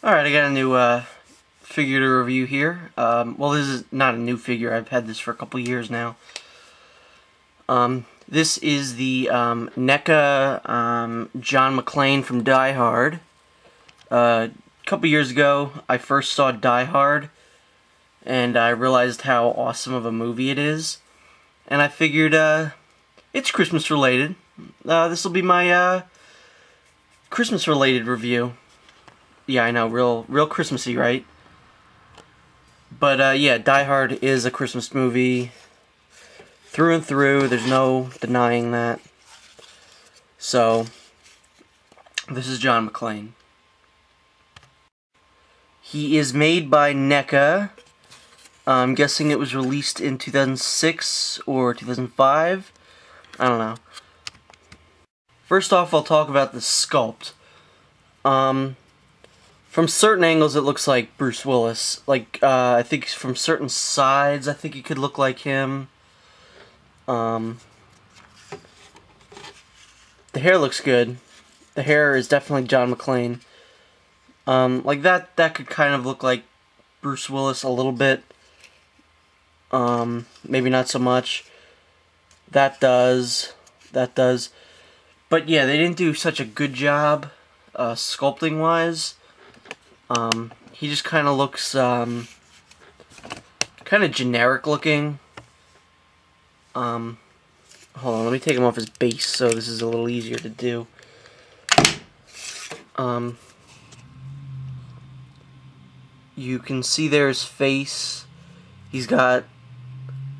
Alright, I got a new figure to review here. Well, this is not a new figure. I've had this for a couple years now. This is the NECA John McClane from Die Hard. A couple years ago, I first saw Die Hard, and I realized how awesome of a movie it is. And I figured it's Christmas related. This will be my Christmas related review. Yeah, I know, real Christmassy, right? But yeah, Die Hard is a Christmas movie through and through. There's no denying that. So, this is John McClane. He is made by NECA. I'm guessing it was released in 2006 or 2005. I don't know. First off, I'll talk about the sculpt. From certain angles, it looks like Bruce Willis. Like, I think from certain sides, I think it could look like him. The hair looks good. The hair is definitely John McClane. Like that could kind of look like Bruce Willis a little bit. Maybe not so much. That does. But yeah, they didn't do such a good job, sculpting-wise. He just kind of looks, kind of generic looking. Hold on, let me take him off his base so this is a little easier to do. You can see there his face. He's got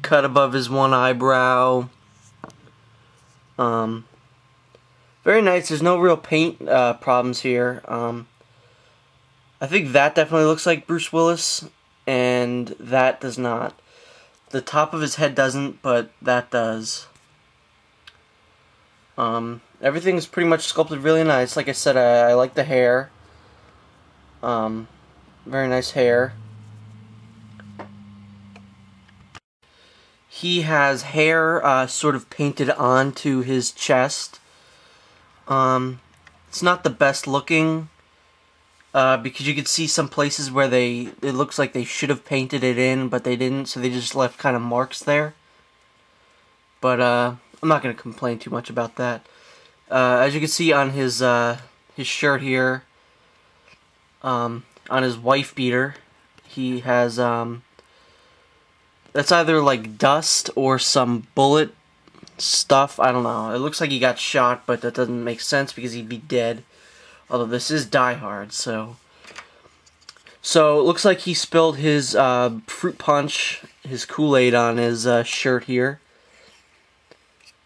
cut above his one eyebrow. Very nice. There's no real paint problems here. I think that definitely looks like Bruce Willis, and that does not. The top of his head doesn't, but that does. Everything's pretty much sculpted really nice. Like I said, I like the hair. Very nice hair. He has hair sort of painted onto his chest. It's not the best looking. Because you could see some places where it looks like they should have painted it in, but they didn't, so they just left kind of marks there. But, I'm not going to complain too much about that. As you can see on his shirt here, on his wife beater, he has, that's either like dust or some bullet stuff, I don't know. It looks like he got shot, but that doesn't make sense because he'd be dead. Although this is Die Hard, so it looks like he spilled his fruit punch, his Kool-Aid on his shirt here.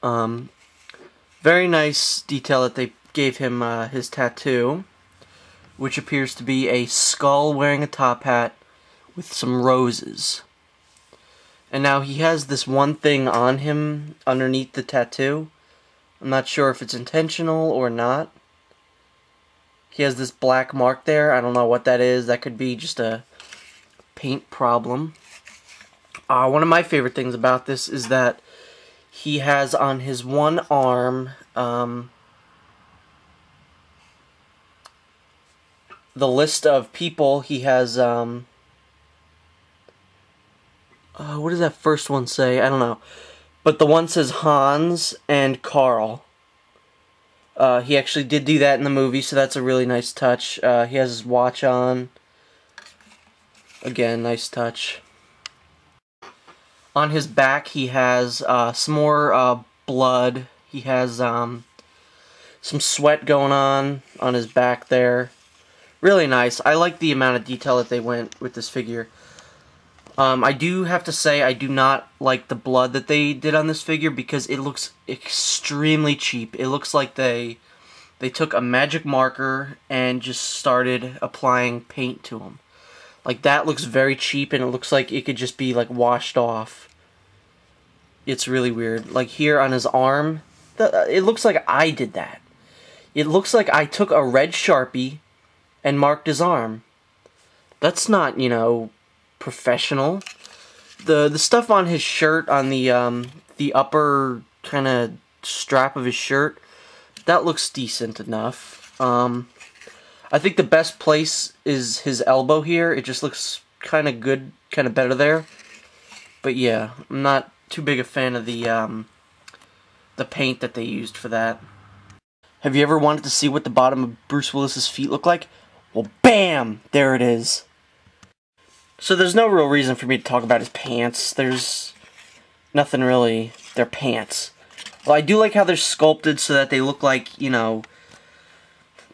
Very nice detail that they gave him his tattoo, which appears to be a skull wearing a top hat with some roses. And now he has this one thing on him underneath the tattoo. I'm not sure if it's intentional or not. He has this black mark there. I don't know what that is. That could be just a paint problem. One of my favorite things about this is that he has on his one arm the list of people. He has what does that first one say? I don't know. But the one says Hans and Carl. He actually did do that in the movie, so that's a really nice touch. He has his watch on. Again, nice touch. On his back, he has some more blood. He has some sweat going on his back there. Really nice. I like the amount of detail that they went with this figure. I do have to say I do not like the blood that they did on this figure because it looks extremely cheap. It looks like they took a magic marker and just started applying paint to him. Like, that looks very cheap, and it looks like it could just be like washed off. It's really weird. Like here on his arm, it looks like I did that. It looks like I took a red Sharpie and marked his arm. That's not, you know, professional. The stuff on his shirt, on the upper kind of strap of his shirt, that looks decent enough. I think the best place is his elbow here. It just looks kind of good, kind of better there. But yeah, I'm not too big a fan of the paint that they used for that. Have you ever wanted to see what the bottom of Bruce Willis's feet look like? Well, bam! There it is. So there's no real reason for me to talk about his pants. There's nothing really. They're pants. Well, I do like how they're sculpted so that they look like, you know,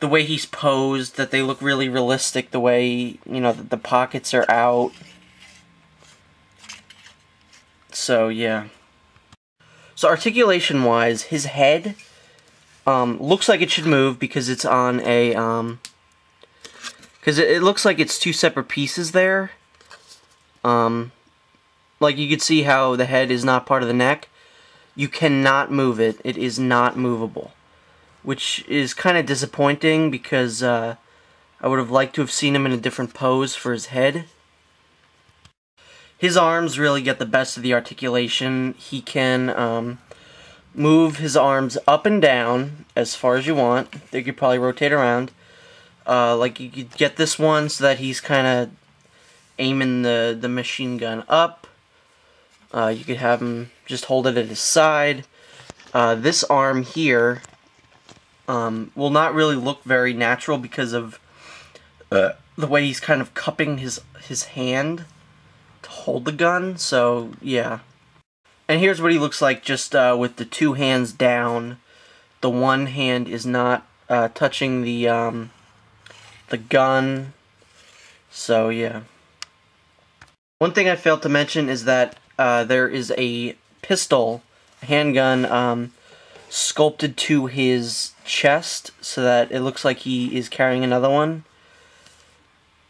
the way he's posed, that they look really realistic, the way, you know, the pockets are out. So, yeah. So, articulation-wise, his head looks like it should move because it's on a, because it looks like it's two separate pieces there. Like you can see how the head is not part of the neck. You cannot move it. It is not movable. Which is kind of disappointing because I would have liked to have seen him in a different pose for his head. His arms really get the best of the articulation. He can move his arms up and down as far as you want. They could probably rotate around. Like you could get this one so that he's kind of aiming the machine gun up. You could have him just hold it at his side. This arm here will not really look very natural because of the way he's kind of cupping his hand to hold the gun, so yeah. And here's what he looks like just with the two hands down. The one hand is not touching the gun, so yeah. One thing I failed to mention is that there is a pistol, a handgun, sculpted to his chest so that it looks like he is carrying another one.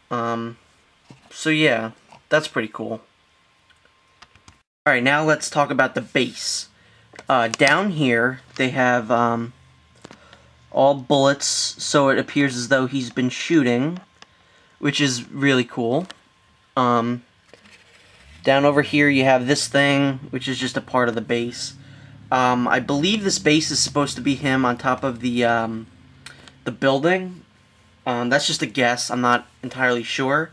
So yeah, that's pretty cool. Alright, now let's talk about the base. Down here, they have all bullets, so it appears as though he's been shooting, which is really cool. Down over here you have this thing, which is just a part of the base. I believe this base is supposed to be him on top of the building. That's just a guess. I'm not entirely sure.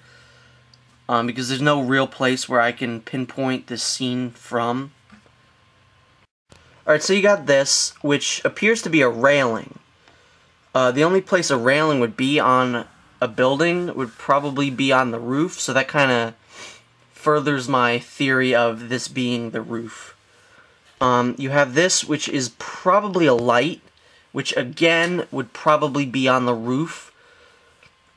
Because there's no real place where I can pinpoint this scene from. Alright, so you got this, which appears to be a railing. The only place a railing would be on a building would probably be on the roof, so that kind of furthers my theory of this being the roof. You have this, which is probably a light, which again would probably be on the roof.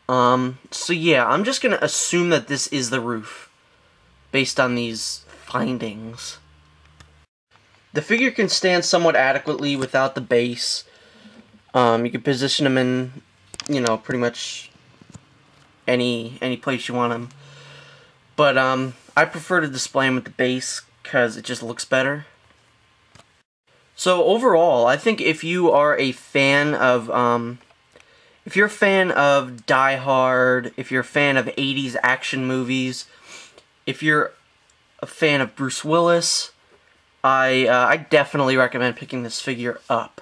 So yeah, I'm just gonna assume that this is the roof, based on these findings. The figure can stand somewhat adequately without the base. You can position him in, you know, pretty much any place you want him. But, I prefer to display him with the base, because it just looks better. So, overall, I think if you are a fan of, if you're a fan of Die Hard, if you're a fan of 80s action movies, if you're a fan of Bruce Willis, I definitely recommend picking this figure up.